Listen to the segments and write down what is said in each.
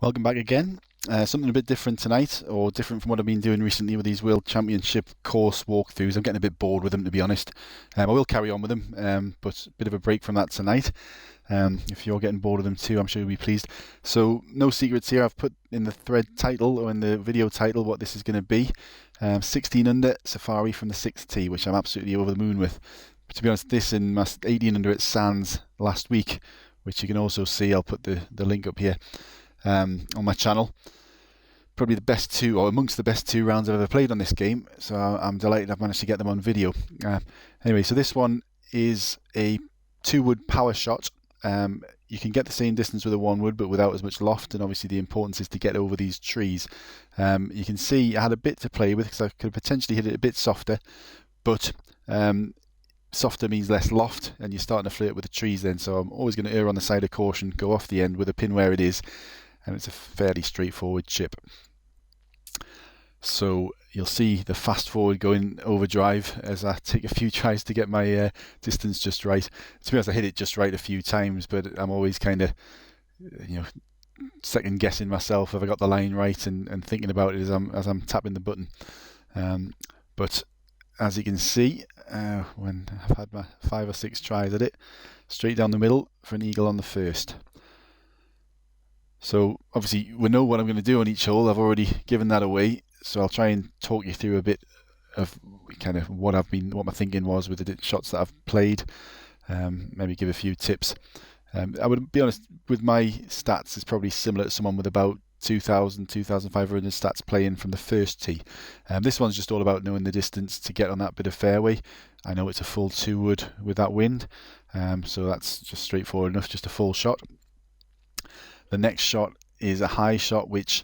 Welcome back again. Something a bit different tonight, or different from what I've been doing recently with these World Championship course walkthroughs. I'm getting a bit bored with them, to be honest. I will carry on with them, but a bit of a break from that tonight. If you're getting bored of them too, I'm sure you'll be pleased. So, no secrets here. I've put in the thread title, or in the video title, what this is going to be. 16 under Safari from the 6th tee, which I'm absolutely over the moon with. But to be honest, this and my 18 under at Sands last week, which you can also see. I'll put the link up here. On my channel. Probably the best two, or amongst the best 2 rounds I've ever played on this game, so I'm delighted I've managed to get them on video. Anyway, so this one is a 2-wood power shot. You can get the same distance with a 1-wood, but without as much loft, and obviously the importance is to get over these trees. You can see I had a bit to play with because I could potentially hit it a bit softer, but softer means less loft, and you're starting to flirt with the trees then, so I'm always going to err on the side of caution, go off the end with a pin where it is, and it's a fairly straightforward chip. So you'll see the fast forward going overdrive as I take a few tries to get my distance just right. To be honest, I hit it just right a few times, but I'm always kind of, second guessing myself if I got the line right, and thinking about it as I'm tapping the button. But as you can see, when I've had my 5 or 6 tries at it, straight down the middle for an eagle on the first. So obviously we know what I'm going to do on each hole. I've already given that away, so I'll try and talk you through a bit of kind of what my thinking was with the shots that I've played. Maybe give a few tips. I would be honest, with my stats, it's probably similar to someone with about 2,000, 2,500 stats playing from the first tee. This one's just all about knowing the distance to get on that bit of fairway. I know it's a full 2-wood with that wind, so that's just straightforward enough, just a full shot. The next shot is a high shot, which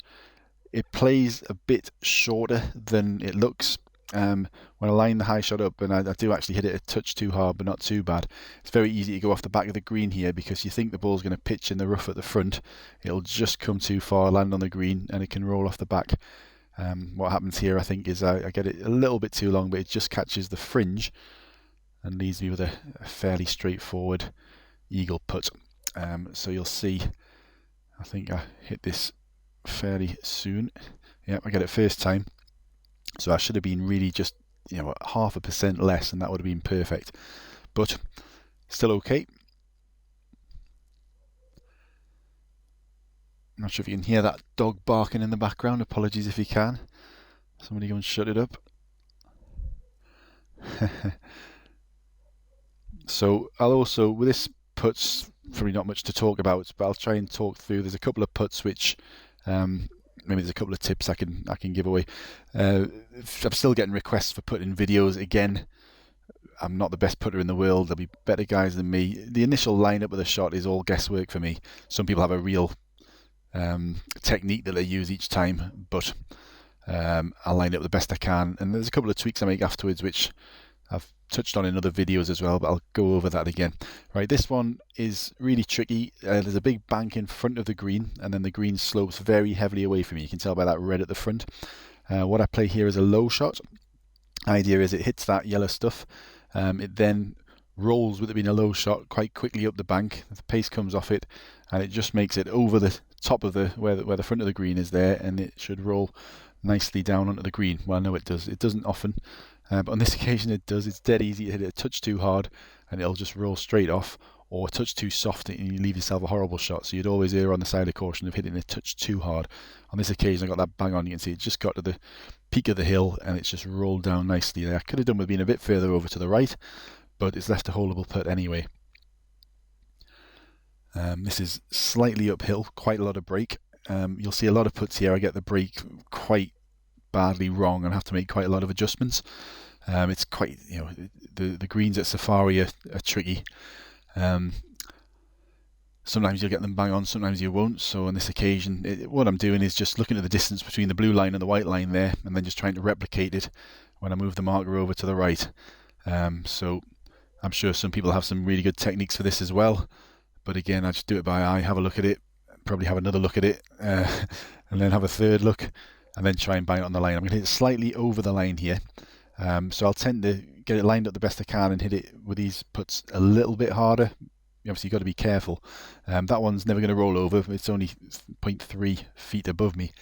it plays a bit shorter than it looks. When I line the high shot up, and I do actually hit it a touch too hard, but not too bad, it's very easy to go off the back of the green here because you think the ball's going to pitch in the rough at the front. It'll just come too far, land on the green, and it can roll off the back. What happens here, I think, is I get it a little bit too long, but it just catches the fringe and leaves me with a fairly straightforward eagle putt. So you'll see, I think I hit this fairly soon. Yep, I get it first time. So I should have been really just, 0.5% less, and that would have been perfect. But still okay. I'm not sure if you can hear that dog barking in the background. Apologies if you can. Somebody go and shut it up. So I'll also, with this putts, probably not much to talk about, but I'll try and talk through. There's a couple of putts which maybe there's a couple of tips I can give away. I'm still getting requests for putting videos. Again, I'm not the best putter in the world. There'll be better guys than me. The initial lineup of the shot is all guesswork for me. Some people have a real technique that they use each time, but I'll line it up the best I can. And there's a couple of tweaks I make afterwards, which I've touched on in other videos as well, but I'll go over that again. Right, this one is really tricky. There's a big bank in front of the green, and then the green slopes very heavily away from you. You can tell by that red at the front. What I play here is a low shot. Idea is it hits that yellow stuff. It then rolls with it being a low shot quite quickly up the bank. The pace comes off it, and it just makes it over the top of where the front of the green is there, and it should roll nicely down onto the green. Well, no, it does. It doesn't often. But on this occasion it does. It's dead easy to hit it a touch too hard and it'll just roll straight off, or a touch too soft and you leave yourself a horrible shot. So you'd always err on the side of caution of hitting it a touch too hard. On this occasion I got that bang on. You can see it just got to the peak of the hill and it's just rolled down nicely there. I could have done with being a bit further over to the right, but it's left a holdable putt anyway. This is slightly uphill, quite a lot of break. You'll see a lot of putts here I get the break quite badly wrong and have to make quite a lot of adjustments. It's quite, the greens at Safari are tricky. Sometimes you'll get them bang on, sometimes you won't. So on this occasion, what I'm doing is just looking at the distance between the blue line and the white line there, and then just trying to replicate it when I move the marker over to the right. So I'm sure some people have some really good techniques for this as well. But again, I just do it by eye, have a look at it, probably have another look at it, and then have a third look, and then try and bang it on the line. I'm going to hit it slightly over the line here. So I'll tend to get it lined up the best I can and hit it with these putts a little bit harder, obviously you've got to be careful. That one's never going to roll over. It's only 0.3 feet above me.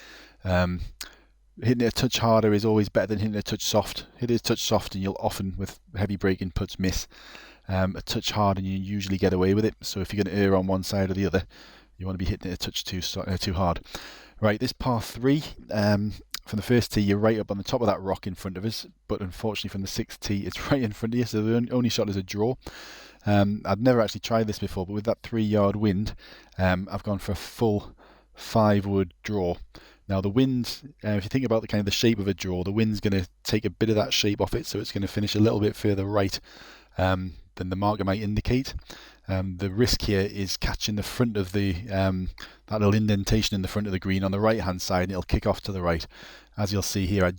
Hitting it a touch harder is always better than hitting it a touch soft. Hit it a touch soft and you'll often, with heavy braking putts, miss. A touch hard and you usually get away with it. So if you're going to err on one side or the other, you want to be hitting it a touch too hard. Right, this par 3, from the first tee, you're right up on the top of that rock in front of us, but unfortunately from the 6th tee, it's right in front of you, so the only shot is a draw. I'd never actually tried this before, but with that 3-yard wind, I've gone for a full 5-wood draw. Now the wind, if you think about the shape of a draw, the wind's going to take a bit of that shape off it, so it's going to finish a little bit further right than the marker might indicate. The risk here is catching the front of the that little indentation in the front of the green on the right hand side, and it'll kick off to the right. As you'll see here, I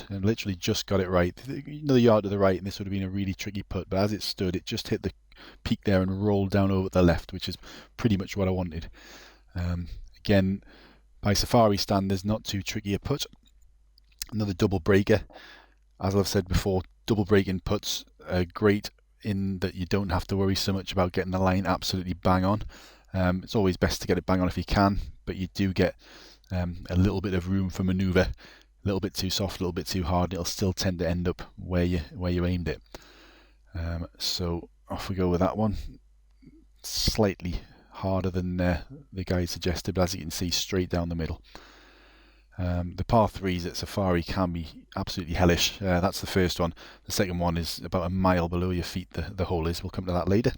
literally just got it right. Another yard to the right, and this would have been a really tricky putt, but as it stood, it just hit the peak there and rolled down over to the left, which is pretty much what I wanted. Again, by Safari standards, not too tricky a putt. Another double breaker. As I've said before, double breaking putts are great in that you don't have to worry so much about getting the line absolutely bang on. It's always best to get it bang on if you can, but you do get a little bit of room for manoeuvre. A little bit too soft, a little bit too hard, it'll still tend to end up where you aimed it. So off we go with that one. Slightly harder than the guide suggested, but as you can see, straight down the middle. The par 3s at Safari can be absolutely hellish. That's the first one. The second one is about a mile below your feet, the hole is. We'll come to that later.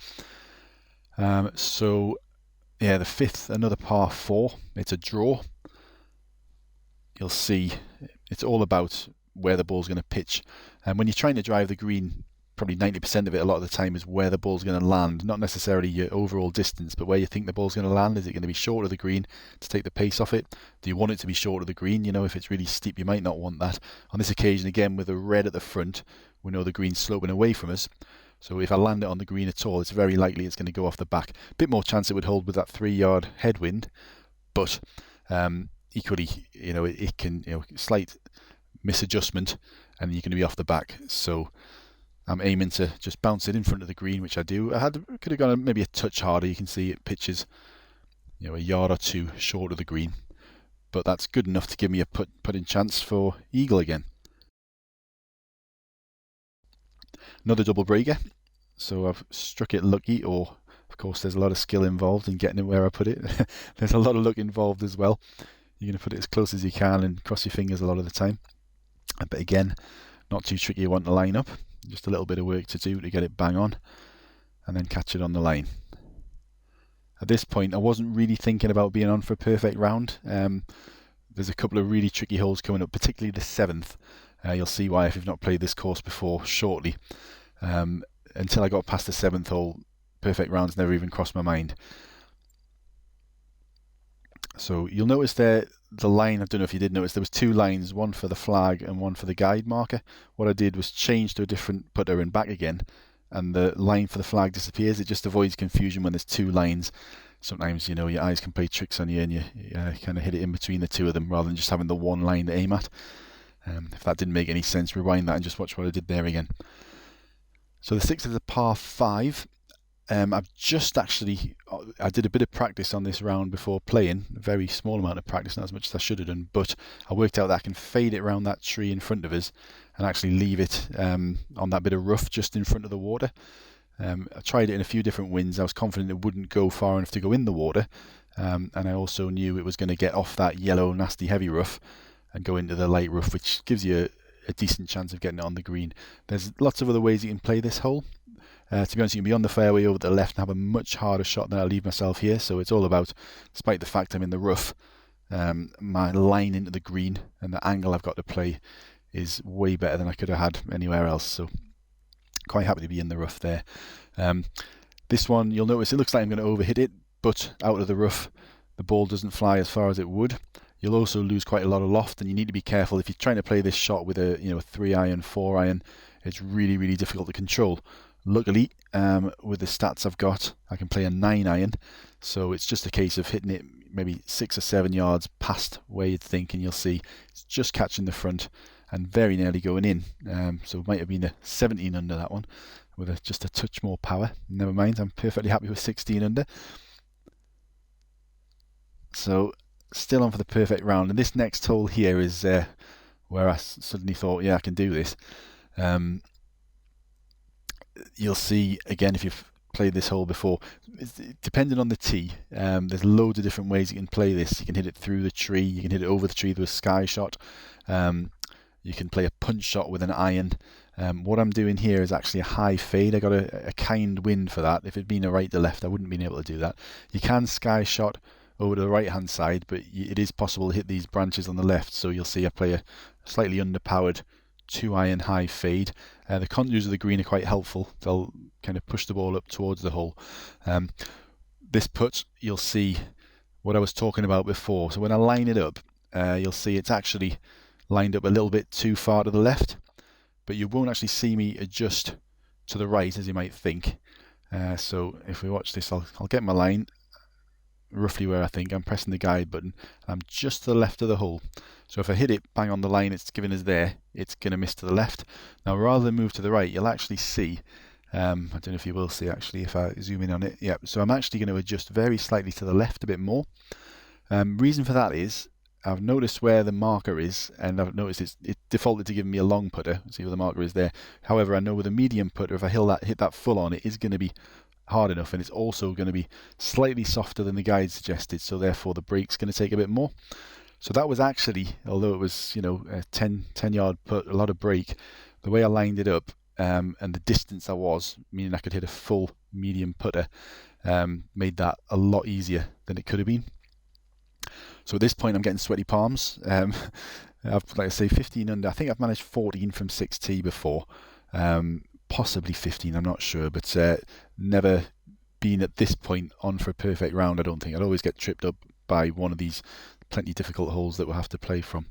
So yeah, the 5th, another par 4. It's a draw. You'll see it's all about where the ball's going to pitch. And when you're trying to drive the green, probably 90% of it a lot of the time is where the ball's going to land, not necessarily your overall distance, but where you think the ball's going to land. Is it going to be short of the green to take the pace off it? Do you want it to be short of the green? You know, if it's really steep, you might not want that. On this occasion, again, with the red at the front, we know the green's sloping away from us. So if I land it on the green at all, it's very likely it's going to go off the back. A bit more chance it would hold with that 3-yard headwind, but equally, you know, it can, slight misadjustment and you're going to be off the back. So I'm aiming to just bounce it in front of the green, which I do. Could have gone maybe a touch harder. You can see it pitches, a yard or two short of the green, but that's good enough to give me a putting chance for eagle again. Another double breaker. So I've struck it lucky, or of course there's a lot of skill involved in getting it where I put it. There's a lot of luck involved as well. You're going to put it as close as you can and cross your fingers a lot of the time. But again, not too tricky. You want to line up. Just a little bit of work to do to get it bang on and then catch it on the line. At this point, I wasn't really thinking about being on for a perfect round. There's a couple of really tricky holes coming up, particularly the 7th. You'll see why if you've not played this course before shortly. Until I got past the 7th hole, perfect rounds never even crossed my mind. So you'll notice there the line, I don't know if you did notice, there was 2 lines, one for the flag and one for the guide marker. What I did was change to a different putter and back again, and the line for the flag disappears. It just avoids confusion when there's 2 lines. Sometimes, your eyes can play tricks on you and you kind of hit it in between the 2 of them rather than just having the one line to aim at. If that didn't make any sense, rewind that and just watch what I did there again. So the 6th is a par 5. I did a bit of practice on this round before playing, a very small amount of practice, not as much as I should have done, but I worked out that I can fade it around that tree in front of us and actually leave it on that bit of rough just in front of the water. I tried it in a few different winds. I was confident it wouldn't go far enough to go in the water, and I also knew it was going to get off that yellow, nasty, heavy rough and go into the light rough, which gives you a decent chance of getting it on the green. There's lots of other ways you can play this hole. To be honest, you can be on the fairway over to the left and have a much harder shot than I leave myself here. So it's all about, despite the fact I'm in the rough, my line into the green and the angle I've got to play is way better than I could have had anywhere else. So quite happy to be in the rough there. This one, you'll notice it looks like I'm going to overhit it, but out of the rough, the ball doesn't fly as far as it would. You'll also lose quite a lot of loft, and you need to be careful if you're trying to play this shot with a 3-iron, 4-iron. It's really, really difficult to control. Luckily, with the stats I've got, I can play a 9-iron, so it's just a case of hitting it maybe 6 or 7 yards past where you'd think, and you'll see it's just catching the front and very nearly going in. So it might have been a 17 under that one, with just a touch more power. Never mind, I'm perfectly happy with 16 under. So still on for the perfect round, and this next hole here is where I suddenly thought, yeah, I can do this. You'll see again, if you've played this hole before, depending on the tee, there's loads of different ways you can play this. You can hit it through the tree, you can hit it over the tree with a sky shot, you can play a punch shot with an iron. What I'm doing here is actually a high fade. I got a kind wind for that. If it'd been a right to left, I wouldn't have been able to do that. You can sky shot over to the right hand side, but it is possible to hit these branches on the left. So you'll see I play a slightly underpowered 2-iron high fade. The contours of the green are quite helpful. They'll kind of push the ball up towards the hole. This putt, you'll see what I was talking about before. So when I line it up, you'll see it's actually lined up a little bit too far to the left, but you won't actually see me adjust to the right as you might think. So if we watch this, I'll get my line roughly where I think. I'm pressing the guide button. I'm just to the left of the hole. So if I hit it bang on the line it's given us there, it's going to miss to the left. Now rather than move to the right, you'll actually see, I don't know if you will see actually if I zoom in on it. Yeah, so I'm actually going to adjust very slightly to the left a bit more. Reason for that is I've noticed where the marker is, and I've noticed it defaulted to giving me a long putter. See where the marker is there. However, I know with a medium putter, if I hit that full on, it is going to be hard enough, and it's also going to be slightly softer than the guide suggested, so therefore the break's going to take a bit more. So that was actually, although it was, you know, a 10 yard putt, a lot of break, the way I lined it up and the distance I was, meaning I could hit a full medium putter, made that a lot easier than it could have been. So at this point I'm getting sweaty palms. I've, like I say, 15 under. I think I've managed 14 from 6T before, possibly 15, I'm not sure, but never been at this point on for a perfect round, I don't think. I'd always get tripped up by one of these plenty difficult holes that we'll have to play from.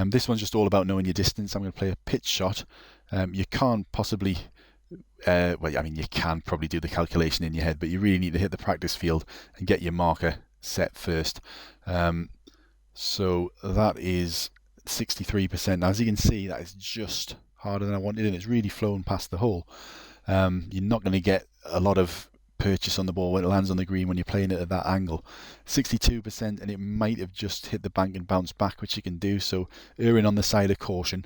This one's just all about knowing your distance. I'm going to play a pitch shot. You can't possibly, well, I mean, you can probably do the calculation in your head, but you really need to hit the practice field and get your marker set first. So that is 63%. Now, as you can see, that is just harder than I wanted, and it's really flown past the hole. You're not going to get a lot of purchase on the ball when it lands on the green when you're playing it at that angle. 62%, and it might have just hit the bank and bounced back, which you can do, so erring on the side of caution.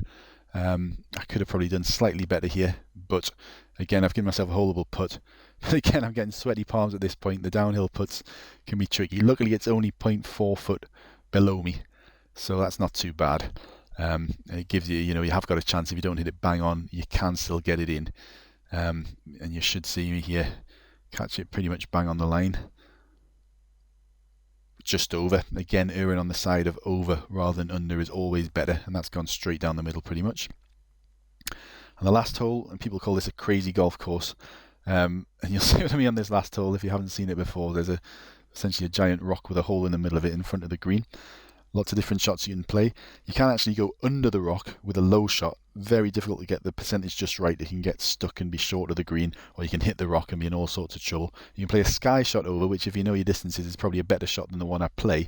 I could have probably done slightly better here, but again, I've given myself a holeable putt. But again, I'm getting sweaty palms at this point. The downhill putts can be tricky. Luckily, it's only 0.4 foot below me, so that's not too bad. It gives you, you know, you have got a chance. If you don't hit it bang on, you can still get it in. And you should see me here catch it pretty much bang on the line. Just over. Again, erring on the side of over rather than under is always better, and that's gone straight down the middle pretty much. And the last hole, and people call this a crazy golf course, and you'll see what I mean on this last hole if you haven't seen it before. There's essentially a giant rock with a hole in the middle of it in front of the green. Lots of different shots you can play. You can actually go under the rock with a low shot. Very difficult to get the percentage just right. It can get stuck and be short of the green, or you can hit the rock and be in all sorts of trouble. You can play a sky shot over, which if you know your distances is probably a better shot than the one I play.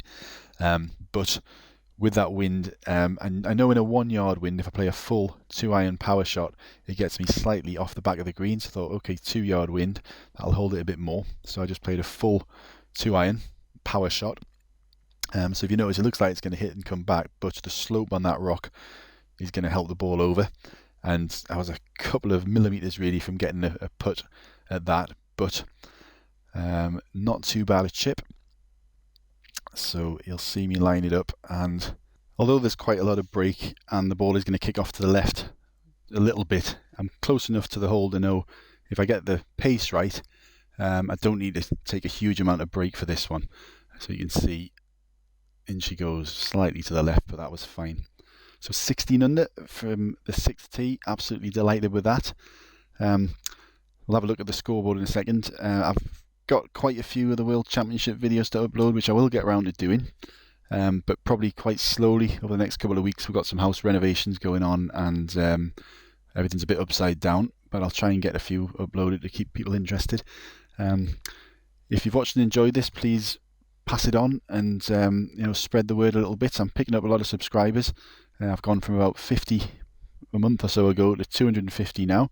But with that wind, and I know in a 1 yard wind, if I play a full 2-iron power shot, it gets me slightly off the back of the green. So I thought, okay, 2 yard wind, that'll hold it a bit more. So I just played a full 2-iron power shot. So if you notice, it looks like it's going to hit and come back, but the slope on that rock is going to help the ball over. And I was a couple of millimetres really from getting a putt at that, but not too bad a chip. So you'll see me line it up, and although there's quite a lot of break and the ball is going to kick off to the left a little bit, I'm close enough to the hole to know if I get the pace right, I don't need to take a huge amount of break for this one. So you can see in she goes slightly to the left, but that was fine. So 16 under from the 6th tee. Absolutely delighted with that. We'll have a look at the scoreboard in a second. I've got quite a few of the World Championship videos to upload, which I will get around to doing, but probably quite slowly over the next couple of weeks. We've got some house renovations going on, and everything's a bit upside down, but I'll try and get a few uploaded to keep people interested. If you've watched and enjoyed this, please pass it on and you know, spread the word a little bit. I'm picking up a lot of subscribers. I've gone from about 50 a month or so ago to 250 now.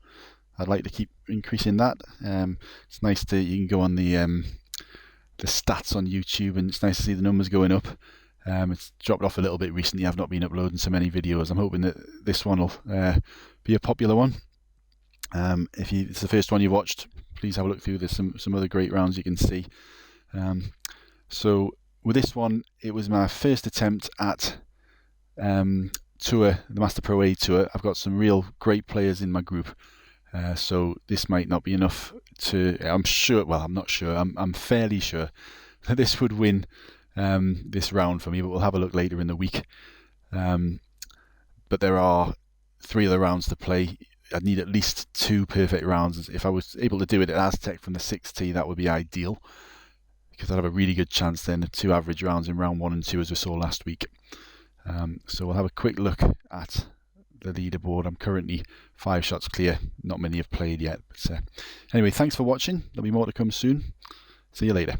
I'd like to keep increasing that. It's nice to, you can go on the stats on YouTube, and it's nice to see the numbers going up. It's dropped off a little bit recently. I've not been uploading so many videos. I'm hoping that this one will be a popular one. If it's the first one you watched, please have a look through. There's some other great rounds you can see. So with this one, it was my first attempt at tour, the Master Pro A Tour. I've got some real great players in my group, so this might not be enough to, I'm sure, well, I'm not sure, I'm fairly sure that this would win this round for me, but we'll have a look later in the week. But there are 3 other rounds to play. I'd need at least 2 perfect rounds. If I was able to do it at Aztec from the 6th tee, that would be ideal, because I'd have a really good chance then of 2 average rounds in round 1 and 2, as we saw last week. So we'll have a quick look at the leaderboard. I'm currently 5 shots clear. Not many have played yet. But anyway, thanks for watching. There'll be more to come soon. See you later.